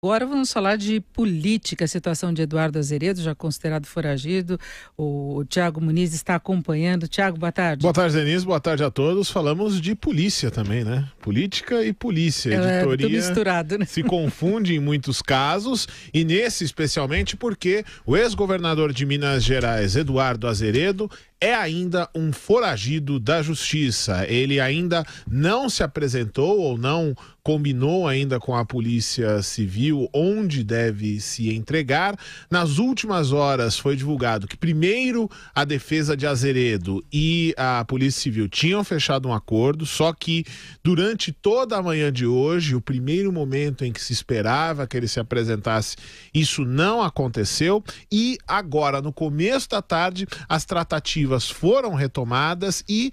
Agora vamos falar de política, a situação de Eduardo Azeredo, já considerado foragido. O Tiago Muniz está acompanhando. Tiago, boa tarde. Boa tarde, Denise. Boa tarde a todos. Falamos de polícia também, né? Política e polícia. Tudo Editoria misturado, né? se confunde em muitos casos, e nesse especialmente porque o ex-governador de Minas Gerais, Eduardo Azeredo, é ainda um foragido da justiça. Ele ainda não se apresentou ou não combinou ainda com a Polícia Civil onde deve se entregar. Nas últimas horas foi divulgado que primeiro a defesa de Azeredo e a Polícia Civil tinham fechado um acordo, só que durante toda a manhã de hoje, o primeiro momento em que se esperava que ele se apresentasse, isso não aconteceu, e agora no começo da tarde as tratativas foram retomadas e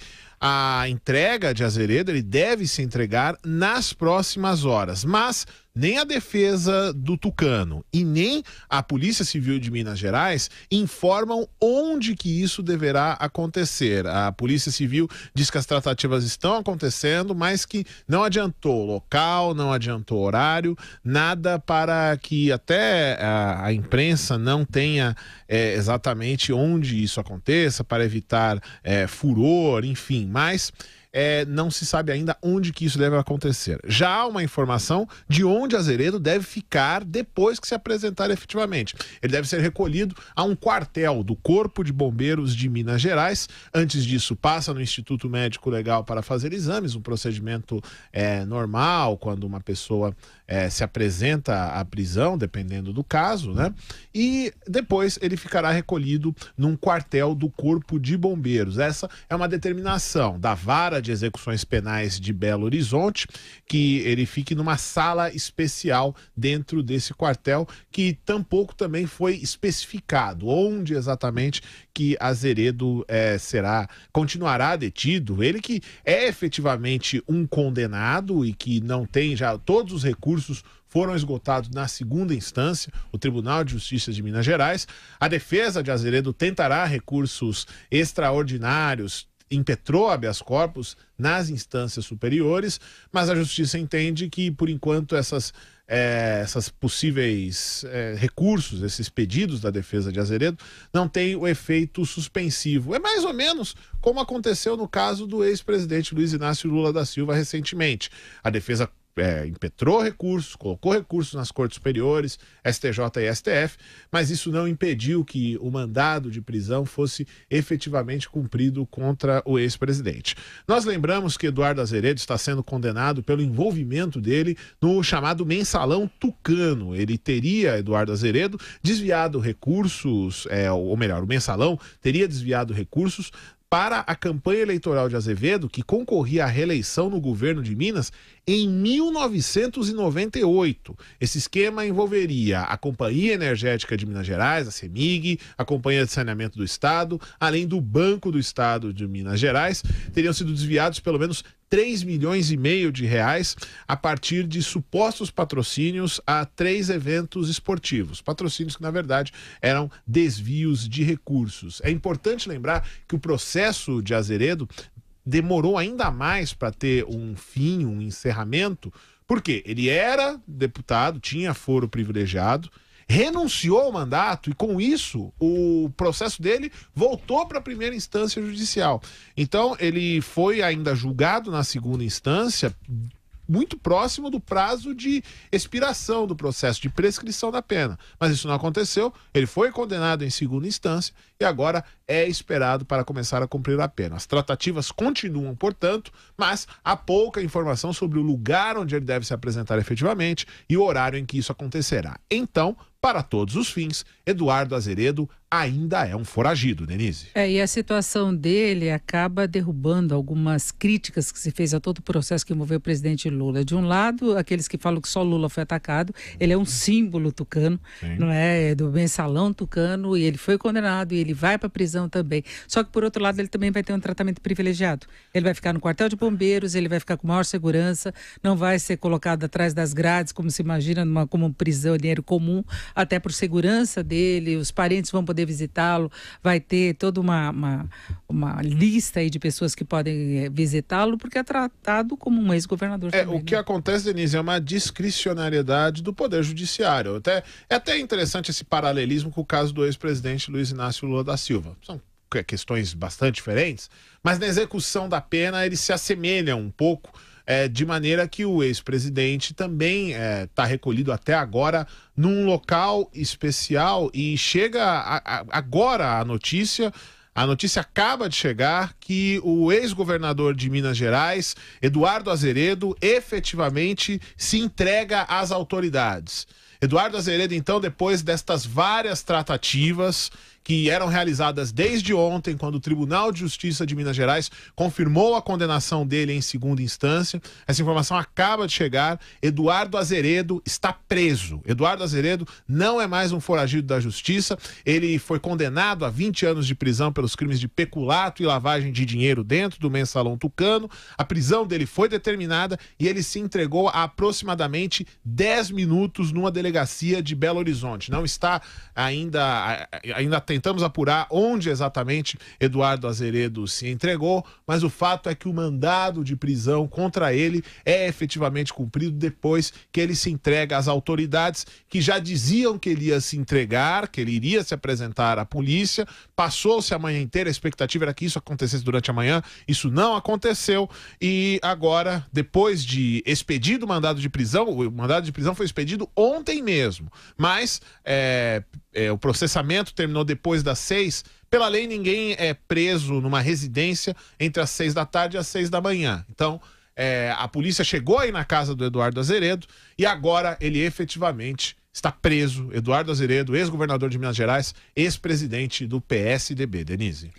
a entrega de Azeredo, ele deve se entregar nas próximas horas, mas nem a defesa do Tucano e nem a Polícia Civil de Minas Gerais informam onde que isso deverá acontecer. A Polícia Civil diz que as tratativas estão acontecendo, mas que não adiantou local, não adiantou horário, nada para que até a imprensa não tenha exatamente onde isso aconteça, para evitar furor, enfim, mas não se sabe ainda onde que isso deve acontecer. Já há uma informação de onde Azeredo deve ficar depois que se apresentar efetivamente. Ele deve ser recolhido a um quartel do Corpo de Bombeiros de Minas Gerais. Antes disso, passa no Instituto Médico Legal para fazer exames, um procedimento normal, quando uma pessoa se apresenta à prisão, dependendo do caso, né? E depois ele ficará recolhido num quartel do Corpo de Bombeiros. Essa é uma determinação da Vara de Execuções Penais de Belo Horizonte, que ele fique numa sala especial dentro desse quartel, que tampouco também foi especificado onde exatamente que Azeredo continuará detido. Ele que é efetivamente um condenado e que não tem já todos os recursos foram esgotados na segunda instância, o Tribunal de Justiça de Minas Gerais. A defesa de Azeredo tentará recursos extraordinários, impetrou habeas corpus nas instâncias superiores, mas a Justiça entende que, por enquanto, essas possíveis recursos, esses pedidos da defesa de Azeredo, não têm o efeito suspensivo. É mais ou menos como aconteceu no caso do ex-presidente Luiz Inácio Lula da Silva recentemente. A defesa impetrou recursos, colocou recursos nas cortes superiores, STJ e STF, mas isso não impediu que o mandado de prisão fosse efetivamente cumprido contra o ex-presidente. Nós lembramos que Eduardo Azeredo está sendo condenado pelo envolvimento dele no chamado mensalão Tucano. Ele teria, Eduardo Azeredo, desviado recursos, ou melhor, o mensalão teria desviado recursos para a campanha eleitoral de Azevedo, que concorria à reeleição no governo de Minas em 1998. Esse esquema envolveria a Companhia Energética de Minas Gerais, a CEMIG, a Companhia de Saneamento do Estado, além do Banco do Estado de Minas Gerais. Teriam sido desviados pelo menos 3,5 milhões de reais a partir de supostos patrocínios a 3 eventos esportivos. Patrocínios que, na verdade, eram desvios de recursos. É importante lembrar que o processo de Azeredo demorou ainda mais para ter um fim, um encerramento, porque ele era deputado, tinha foro privilegiado, renunciou ao mandato e, com isso, o processo dele voltou para a primeira instância judicial. Então, ele foi ainda julgado na segunda instância, muito próximo do prazo de expiração do processo, de prescrição da pena. Mas isso não aconteceu, ele foi condenado em segunda instância e agora é esperado para começar a cumprir a pena. As tratativas continuam, portanto, mas há pouca informação sobre o lugar onde ele deve se apresentar efetivamente e o horário em que isso acontecerá. Então, para todos os fins, Eduardo Azeredo ainda é um foragido, Denise. E a situação dele acaba derrubando algumas críticas que se fez a todo o processo que envolveu o presidente Lula. De um lado, aqueles que falam que só Lula foi atacado, ele é um símbolo tucano, não é? Do mensalão tucano, e ele foi condenado e ele vai para a prisão também. Só que, por outro lado, ele também vai ter um tratamento privilegiado. Ele vai ficar no quartel de bombeiros, ele vai ficar com maior segurança, não vai ser colocado atrás das grades, como se imagina, como um prisioneiro comum. até por segurança dele, os parentes vão poder visitá-lo, vai ter toda uma lista aí de pessoas que podem visitá-lo, porque é tratado como um ex-governador também. O que acontece, Denise, é uma discricionariedade do Poder Judiciário. É até interessante esse paralelismo com o caso do ex-presidente Luiz Inácio Lula da Silva. São questões bastante diferentes, mas na execução da pena eles se assemelham um pouco, de maneira que o ex-presidente também está recolhido até agora num local especial e chega agora a notícia acaba de chegar que o ex-governador de Minas Gerais, Eduardo Azeredo, efetivamente se entrega às autoridades. Eduardo Azeredo, então, depois destas várias tratativas que eram realizadas desde ontem, quando o Tribunal de Justiça de Minas Gerais confirmou a condenação dele em segunda instância, essa informação acaba de chegar, Eduardo Azeredo está preso. Eduardo Azeredo não é mais um foragido da Justiça, ele foi condenado a 20 anos de prisão pelos crimes de peculato e lavagem de dinheiro dentro do Mensalão Tucano, a prisão dele foi determinada e ele se entregou há aproximadamente 10 minutos numa delegacia de Belo Horizonte. Não está ainda tentamos apurar onde exatamente Eduardo Azeredo se entregou, mas o fato é que o mandado de prisão contra ele é efetivamente cumprido depois que ele se entrega às autoridades que já diziam que ele ia se entregar, que ele iria se apresentar à polícia. Passou-se a manhã inteira, a expectativa era que isso acontecesse durante a manhã, isso não aconteceu e agora, depois de expedido o mandado de prisão, o mandado de prisão foi expedido ontem mesmo, mas o processamento terminou depois das 6. Pela lei, ninguém é preso numa residência entre as 6 da tarde e as 6 da manhã. Então, a polícia chegou aí na casa do Eduardo Azeredo e agora ele efetivamente está preso. Eduardo Azeredo, ex-governador de Minas Gerais, ex-presidente do PSDB. Denise.